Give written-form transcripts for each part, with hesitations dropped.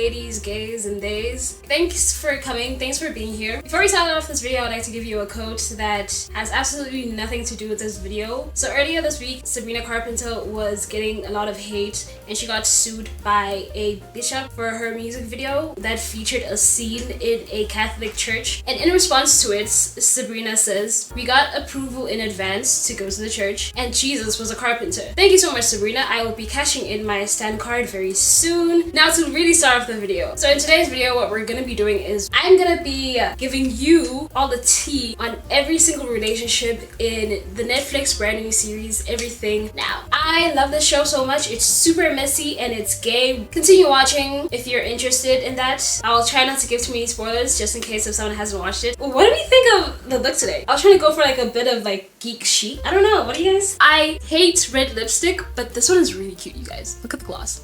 ladies, gays, and days. Thanks for coming. Thanks for being here. Before we start off this video, I'd like to give you a quote that has absolutely nothing to do with this video. So earlier this week, Sabrina Carpenter was getting a lot of hate and she got sued by a bishop for her music video that featured a scene in a Catholic church. And in response to it, Sabrina says, "We got approval in advance to go to the church and Jesus was a carpenter." Thank you so much, Sabrina. I will be cashing in my stand card very soon. Now to really start off the video. So in today's video, what we're gonna be doing is I'm gonna be giving you all the tea on every single relationship in the Netflix brand new series, Everything Now. I love this show so much. It's super messy and it's gay. Continue watching if you're interested in that. I'll try not to give too many spoilers just in case if someone hasn't watched it. What do we think of the look today? I was trying to go for like a bit of like geek chic. I don't know. What do you guys? I hate red lipstick, but this one is really cute, you guys. Look at the gloss.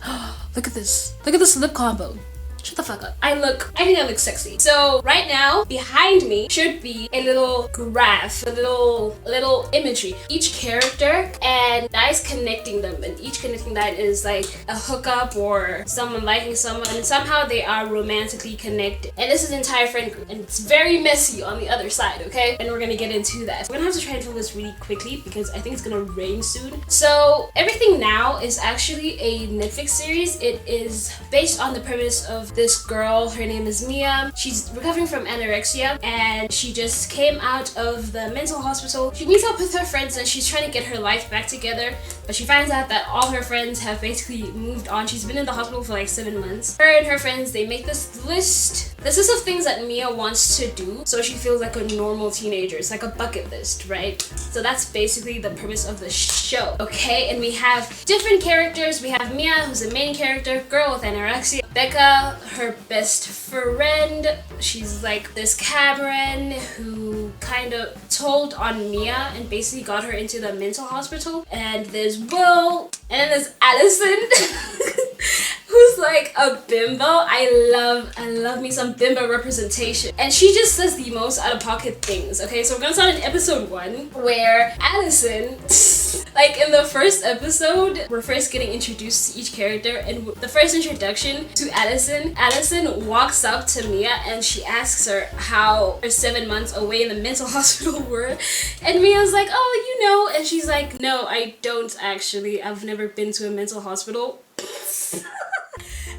Look at this. Look at this lip combo. Shut the fuck up. I think I look sexy. So right now, behind me should be a little graph, a little imagery. Each character and that is connecting them, and each connecting that is like a hookup or someone liking someone, and somehow they are romantically connected. And this is an entire friend group, and it's very messy on the other side, okay? And we're gonna get into that. We're gonna have to try and film this really quickly because I think it's gonna rain soon. So Everything Now is actually a Netflix series. It is based on the premise of this girl. Her name is Mia. She's recovering from anorexia and she just came out of the mental hospital. She meets up with her friends and she's trying to get her life back together, but she finds out that all her friends have basically moved on. She's been in the hospital for like 7 months. Her and her friends, they make this list of things that Mia wants to do so she feels like a normal teenager. It's like a bucket list, right? So that's basically the premise of the show, okay? And we have different characters. We have Mia, who's the main character, girl with anorexia. Becca, her best friend. She's like this Cameron who kind of told on Mia and basically got her into the mental hospital. And there's Will, and then there's Allison who's like a bimbo. I love me some bimbo representation. And she just says the most out-of-pocket things, okay? So we're gonna start in episode 1 where Allison, like in the first episode, we're first getting introduced to each character, and the first introduction to Allison walks up to Mia and she asks her how her 7 months away in the mental hospital were. And Mia's like, "Oh, you know," and she's like, "No, I don't actually. I've never been to a mental hospital."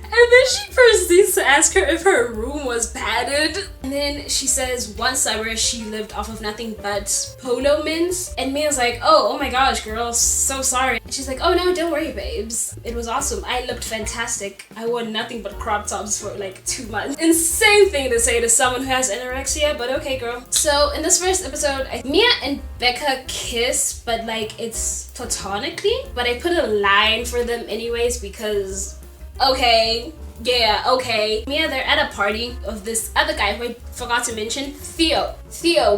And then she proceeds to ask her if her room was padded. And then she says one summer she lived off of nothing but polo mints. And Mia's like, oh my gosh, girl, so sorry. And she's like, "Oh no, don't worry, babes. It was awesome. I looked fantastic. I wore nothing but crop tops for like 2 months." Insane thing to say to someone who has anorexia, but okay, girl. So in this first episode, Mia and Becca kiss, but like it's platonically. But I put a line for them anyways because okay, yeah, okay. Mia, they're at a party of this other guy who I forgot to mention, Theo.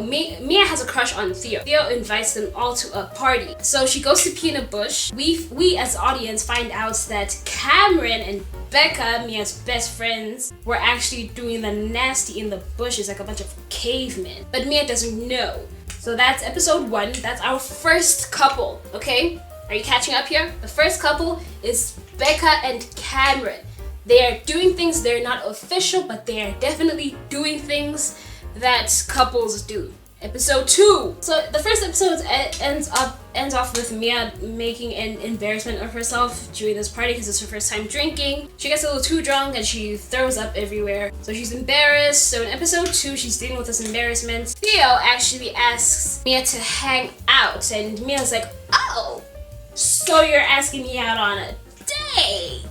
Mia has a crush on Theo. Theo invites them all to a party. So she goes to pee in a bush. We as audience find out that Cameron and Becca, Mia's best friends, were actually doing the nasty in the bushes like a bunch of cavemen. But Mia doesn't know. So that's episode 1. That's our first couple, okay? Are you catching up here? The first couple is Becca and Cameron. They are doing things, they're not official, but they are definitely doing things that couples do. Episode 2. So the first episode ends off with Mia making an embarrassment of herself during this party because it's her first time drinking. She gets a little too drunk and she throws up everywhere. So she's embarrassed. So in episode 2, she's dealing with this embarrassment. Theo actually asks Mia to hang out, and Mia's like, "Oh, so you're asking me out on a date?"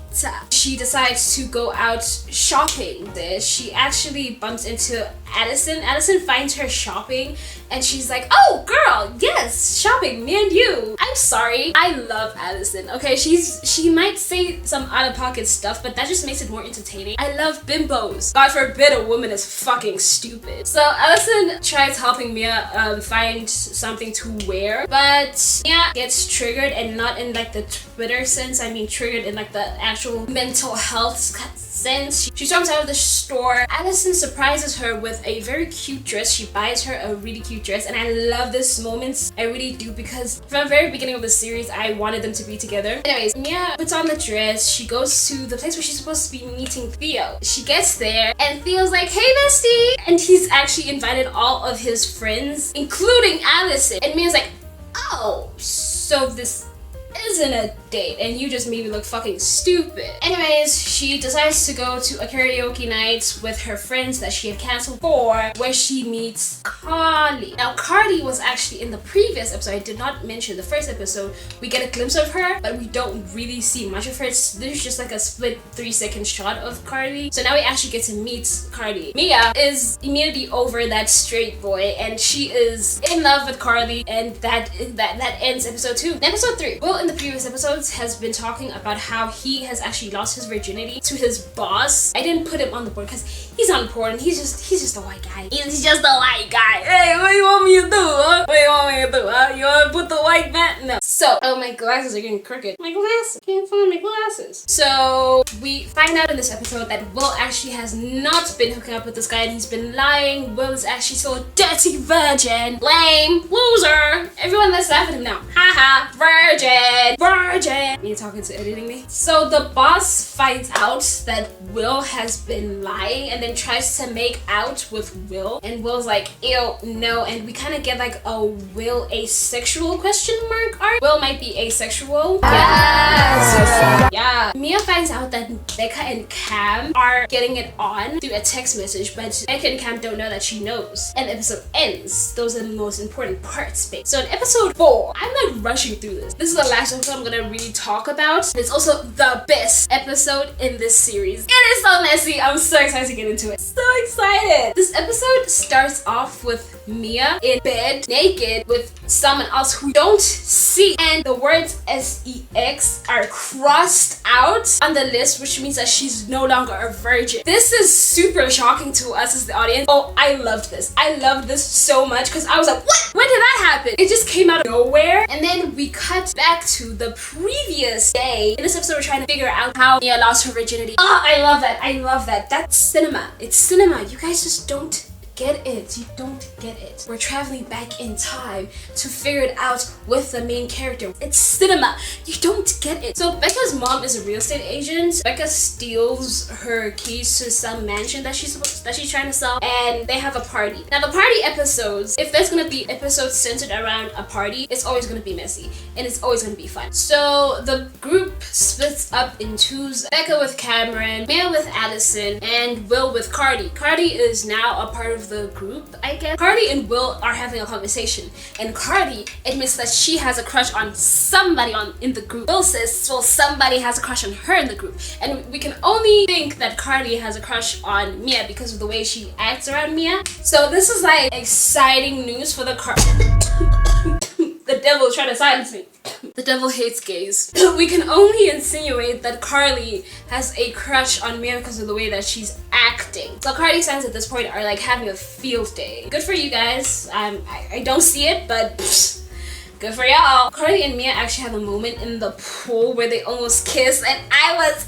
She decides to go out shopping. She actually bumps into Addison. Addison finds her shopping and she's like, "Oh girl, yes, shopping, me and you." I'm sorry, I love Addison, okay? She might say some out-of-pocket stuff, but that just makes it more entertaining. I love bimbos. God forbid a woman is fucking stupid. So Addison tries helping Mia find something to wear, but Mia gets triggered, and not in like the Twitter sense. I mean triggered in like the actual mental mental health sense. She storms out of the store. Allison surprises her with a very cute dress. She buys her a really cute dress, and I love this moment. I really do, because from the very beginning of the series, I wanted them to be together. Anyways, Mia puts on the dress. She goes to the place where she's supposed to be meeting Theo. She gets there, and Theo's like, "Hey, bestie!" And he's actually invited all of his friends, including Allison. And Mia's like, "Oh, so this isn't a date, and you just made me look fucking stupid." Anyways, she decides to go to a karaoke night with her friends that she had canceled for, where she meets Carly. Now, Carly was actually in the previous episode. I did not mention the first episode. We get a glimpse of her, but we don't really see much of her. There's just like a split 3-second shot of Carly. So now we actually get to meet Carly. Mia is immediately over that straight boy, and she is in love with Carly, and that ends episode 2. In episode 3, Will in the previous episodes has been talking about how he has actually lost his virginity to his boss. I didn't put him on the board because he's not important. He's just a white guy. He's just a white guy. Hey, what do you want me to do, huh? What do you want me to do, huh? You want to put the white man? No. So, oh, my glasses are getting crooked. My glasses. Can't find my glasses. So, we find out in this episode that Will actually has not been hooking up with this guy, and he's been lying. Will is actually still a dirty virgin. Lame. Loser. Everyone, let's laugh at him now. Haha. Virgin. You're talking to editing me. So the boss finds out that Will has been lying, and then tries to make out with Will, and Will's like, ew, no. And we kind of get like a Will asexual question mark art. Will might be asexual. Yes. Yeah. Mia finds out that Becca and Cam are getting it on through a text message, but Becca and Cam don't know that she knows. And the episode ends. Those are the most important parts, babe. So in episode 4, I'm like rushing through this. This is the last episode I'm gonna really talk about. It's also the best episode in this series. It is so messy. I'm so excited to get into it. So excited. This episode starts off with Mia in bed, naked, with someone else who don't see. And the words sex are crossed out on the list, which means that she's no longer a virgin. This is super shocking to us as the audience. Oh, I loved this. I loved this so much because I was like, what? When did that happen? It just came out of nowhere. And then we cut back to the previous day. In this episode, we're trying to figure out how Mia lost her virginity. Oh, I love that. I love that. That's cinema. It's cinema. You guys just don't get it. You don't get it. We're traveling back in time to figure it out with the main character. It's cinema. You don't get it. So Becca's mom is a real estate agent. Becca steals her keys to some mansion that she's trying to sell, and they have a party. Now the party episodes, if there's gonna be episodes centered around a party, it's always gonna be messy and it's always gonna be fun. So the group splits up in twos. Becca with Cameron, Mia with Allison, and Will with Cardi. Cardi is now a part of the group, I guess. Cardi and Will are having a conversation, and Cardi admits that she has a crush on somebody in the group. Will says, well, somebody has a crush on her in the group, and we can only think that Cardi has a crush on Mia because of the way she acts around Mia. So this is like exciting news for the The devil is trying to silence me. The devil hates gays. We can only insinuate that Carly has a crush on Mia because of the way that she's acting. So Carly's fans at this point are like having a field day. Good for you guys. I don't see it, but good for y'all. Carly and Mia actually have a moment in the pool where they almost kiss, and I was...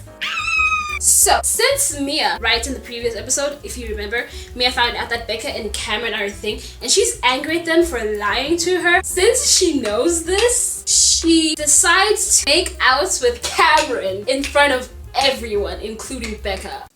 So, since Mia, right in the previous episode, if you remember, Mia found out that Becca and Cameron are a thing, and she's angry at them for lying to her. Since she knows this, she decides to make outs with Cameron in front of everyone, including Becca.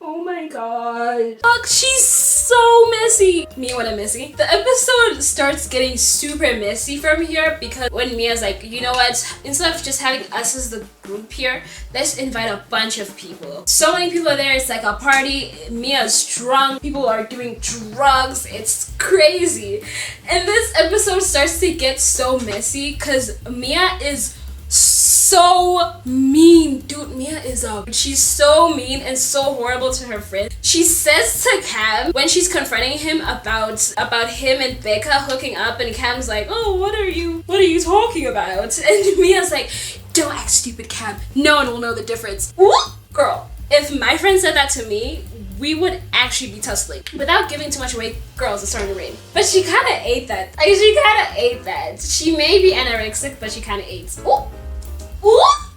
Oh my god. Fuck, she's so messy. Mia, what a messy. The episode starts getting super messy from here because when Mia's like, you know what, instead of just having us as the group here, let's invite a bunch of people. So many people are there, it's like a party. Mia's drunk, people are doing drugs, it's crazy. And this episode starts to get so messy because Mia is so mean. Dude, Mia is she's so mean and so horrible to her friend. She says to Cam when she's confronting him about him and Becca hooking up, and Cam's like, oh, what are you talking about? And Mia's like, don't act stupid, Cam. No one will know the difference. Girl, if my friend said that to me, we would actually be tussling. Without giving too much away, girls, it's starting to rain. But she kind of ate that. She may be anorexic, but she kind of ate. Ooh.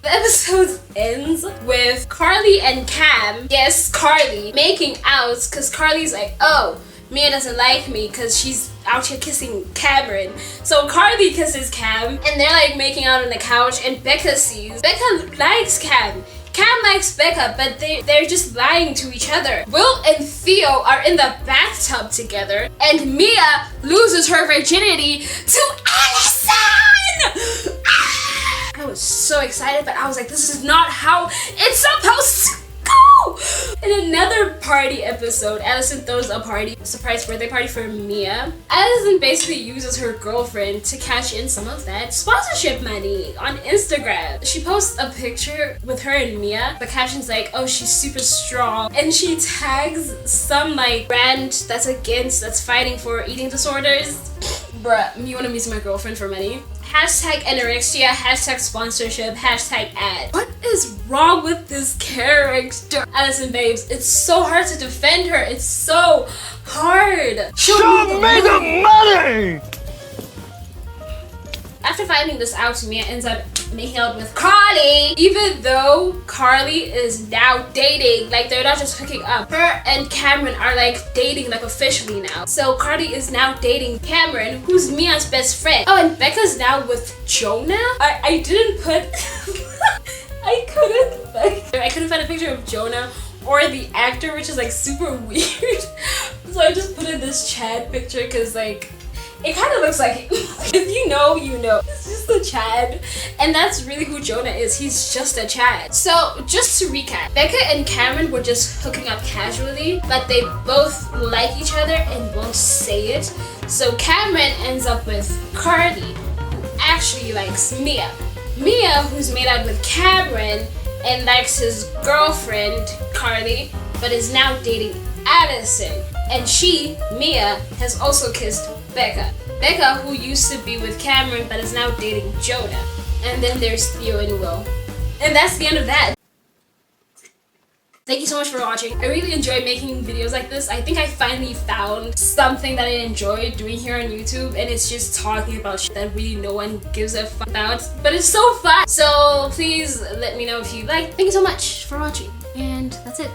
The The episode ends with Carly and Cam, yes, Carly, making out because Carly's like, oh, Mia doesn't like me because she's out here kissing Cameron. So Carly kisses Cam and they're like making out on the couch, and Becca sees. Becca likes Cam. Cam likes Becca, but they're just lying to each other. Will and Theo are in the bathtub together, and Mia loses her virginity to Allison! I was so excited, but I was like, this is not how it's supposed to go! In another party episode, Allison throws a party, surprise birthday party for Mia. Allison basically uses her girlfriend to cash in some of that sponsorship money on Instagram. She posts a picture with her and Mia. The caption's like, oh, she's super strong. And she tags some like brand that's fighting for eating disorders. Bruh, you wanna meet my girlfriend for money? Hashtag anorexia, hashtag sponsorship, hashtag ad. What is wrong with this character? Allison babes, it's so hard to defend her. It's so hard. Show me the money! After finding this out, Mia ends up making out with Carly, even though Carly is now dating. Like, they're not just hooking up. Her and Cameron are like dating like officially now. So Carly is now dating Cameron, who's Mia's best friend. Oh, and Becca's now with Jonah. I didn't put I couldn't find a picture of Jonah or the actor, which is like super weird. So I just put in this Chad picture because like it kind of looks like if you know, you know. It's just a Chad. And that's really who Jonah is. He's just a Chad. So just to recap, Becca and Cameron were just hooking up casually, but they both like each other and won't say it. So Cameron ends up with Carly, who actually likes Mia. Mia, who's made out with Cameron and likes his girlfriend, Carly, but is now dating Allison. And she, Mia, has also kissed Becca. Becca, who used to be with Cameron but is now dating Jonah. And then there's Theo and Will. And that's the end of that. Thank you so much for watching. I really enjoy making videos like this. I think I finally found something that I enjoy doing here on YouTube, and it's just talking about shit that really no one gives a fuck about. But it's so fun! So please let me know if you like. Thank you so much for watching. And that's it.